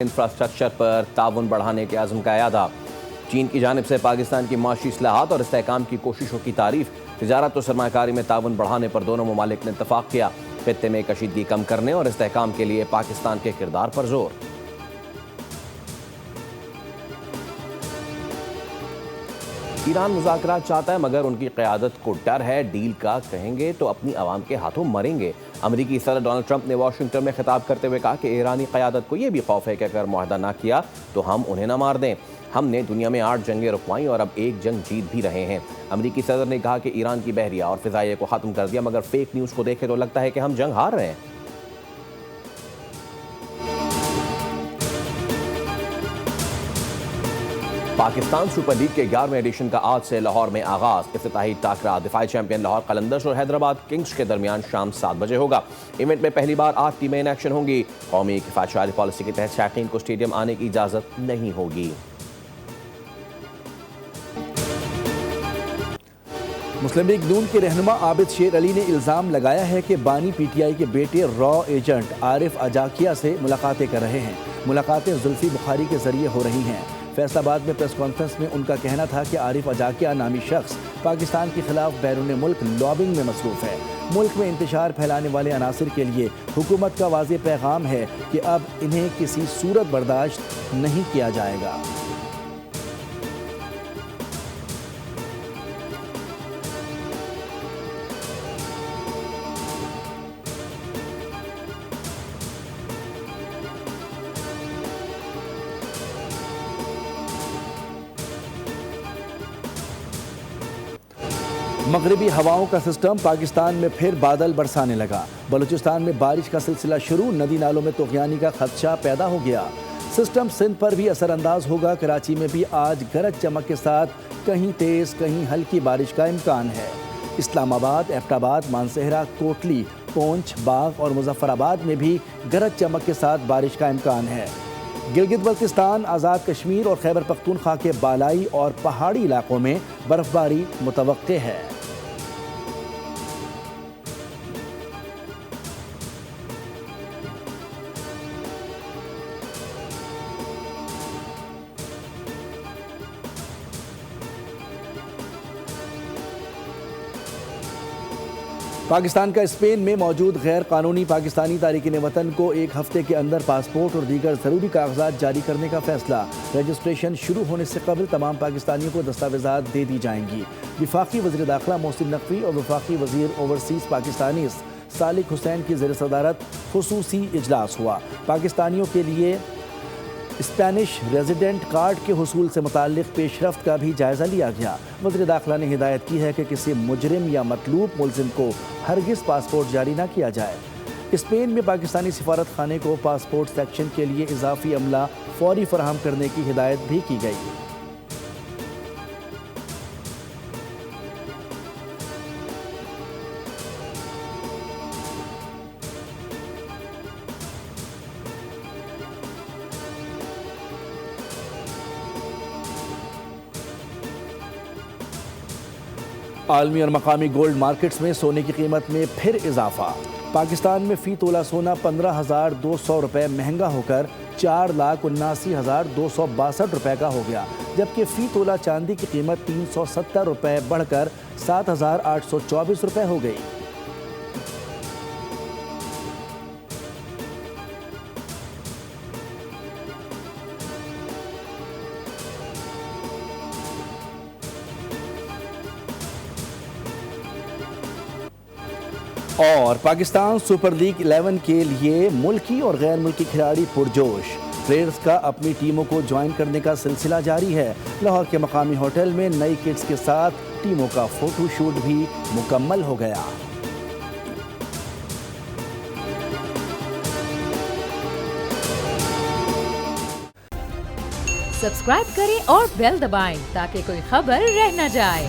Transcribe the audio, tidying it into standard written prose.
Infrastructure پر تعاون بڑھانے کے عزم کا اعادہ۔ چین کی جانب سے پاکستان کی معاشی اصلاحات اور استحکام کی کوششوں کی تعریف۔ تجارت و سرمایہ کاری میں تعاون بڑھانے پر دونوں ممالک نے اتفاق کیا۔ خطے میں کشیدگی کم کرنے اور استحکام کے لیے پاکستان کے کردار پر زور۔ ایران مذاکرات چاہتا ہے مگر ان کی قیادت کو ڈر ہے، ڈیل کا کہیں گے تو اپنی عوام کے ہاتھوں مریں گے۔ امریکی صدر ڈونلڈ ٹرمپ نے واشنگٹن میں خطاب کرتے ہوئے کہا کہ ایرانی قیادت کو یہ بھی خوف ہے کہ اگر معاہدہ نہ کیا تو ہم انہیں نہ مار دیں۔ ہم نے دنیا میں 8 جنگیں رکوائیں اور اب ایک جنگ جیت بھی رہے ہیں۔ امریکی صدر نے کہا کہ ایران کی بحریہ اور فضائیہ کو ختم کر دیا، مگر فیک نیوز کو دیکھے تو لگتا ہے کہ ہم جنگ ہار رہے ہیں۔ پاکستان سپر لیگ کے 11ویں ایڈیشن کا آج سے لاہور میں آغاز۔ افتتاحی ٹاکرا دفاعی چیمپئن لاہور قلندرز اور حیدرآباد کنگز کے درمیان شام 7 بجے ہوگا۔ ایونٹ میں پہلی بار 8 ٹیمیں ان ایکشن ہوں گی۔ قومی کفایت پالیسی کے تحت شائقین کو اسٹیڈیم آنے کی اجازت نہیں ہوگی۔ مسلم لیگ نون کے رہنما عابد شیر علی نے الزام لگایا ہے کہ بانی پی ٹی آئی کے بیٹے را ایجنٹ عارف اجاکیہ سے ملاقاتیں کر رہے ہیں۔ ملاقاتیں زلفی بخاری کے ذریعے ہو رہی ہیں۔ فیصل آباد میں پریس کانفرنس میں ان کا کہنا تھا کہ عارف اجاکیہ نامی شخص پاکستان کے خلاف بیرون ملک لابنگ میں مصروف ہے۔ ملک میں انتشار پھیلانے والے عناصر کے لیے حکومت کا واضح پیغام ہے کہ اب انہیں کسی صورت برداشت نہیں کیا جائے گا۔ مغربی ہواؤں کا سسٹم پاکستان میں پھر بادل برسانے لگا۔ بلوچستان میں بارش کا سلسلہ شروع، ندی نالوں میں طغیانی کا خدشہ پیدا ہو گیا۔ سسٹم سندھ پر بھی اثر انداز ہوگا۔ کراچی میں بھی آج گرج چمک کے ساتھ کہیں تیز کہیں ہلکی بارش کا امکان ہے۔ اسلام آباد، ایبٹ آباد، مانسہرہ، کوٹلی، پونچھ، باغ اور مظفر آباد میں بھی گرج چمک کے ساتھ بارش کا امکان ہے۔ گلگت بلتستان، آزاد کشمیر اور خیبر پختونخوا کے بالائی اور پہاڑی علاقوں میں برف باری متوقع ہے۔ پاکستان کا اسپین میں موجود غیر قانونی پاکستانی تارکین وطن کو 1 ہفتے کے اندر پاسپورٹ اور دیگر ضروری کاغذات جاری کرنے کا فیصلہ۔ رجسٹریشن شروع ہونے سے قبل تمام پاکستانیوں کو دستاویزات دے دی جائیں گی۔ وفاقی وزیر داخلہ محسن نقوی اور وفاقی وزیر اوورسیز پاکستانیز صالح حسین کی زیر صدارت خصوصی اجلاس ہوا۔ پاکستانیوں کے لیے اسپینش ریزیڈنٹ کارڈ کے حصول سے متعلق پیش رفت کا بھی جائزہ لیا گیا۔ وزیر داخلہ نے ہدایت کی ہے کہ کسی مجرم یا مطلوب ملزم کو ہرگز پاسپورٹ جاری نہ کیا جائے۔ اسپین میں پاکستانی سفارت خانے کو پاسپورٹ سیکشن کے لیے اضافی عملہ فوری فراہم کرنے کی ہدایت بھی کی گئی۔ عالمی اور مقامی گولڈ مارکیٹس میں سونے کی قیمت میں پھر اضافہ۔ پاکستان میں فی تولہ سونا 15,200 روپے مہنگا ہو کر 4,79,262 روپے کا ہو گیا، جبکہ فی تولہ چاندی کی قیمت 370 روپے بڑھ کر 7,824 روپے ہو گئی۔ اور پاکستان سپر لیگ 11 کے لیے ملکی اور غیر ملکی کھلاڑی پرجوش۔ پلیئرز کا اپنی ٹیموں کو جوائن کرنے کا سلسلہ جاری ہے۔ لاہور کے مقامی ہوٹل میں نئی کٹس کے ساتھ ٹیموں کا فوٹو شوٹ بھی مکمل ہو گیا۔ سبسکرائب کریں اور بیل دبائیں تاکہ کوئی خبر رہ نہ جائے۔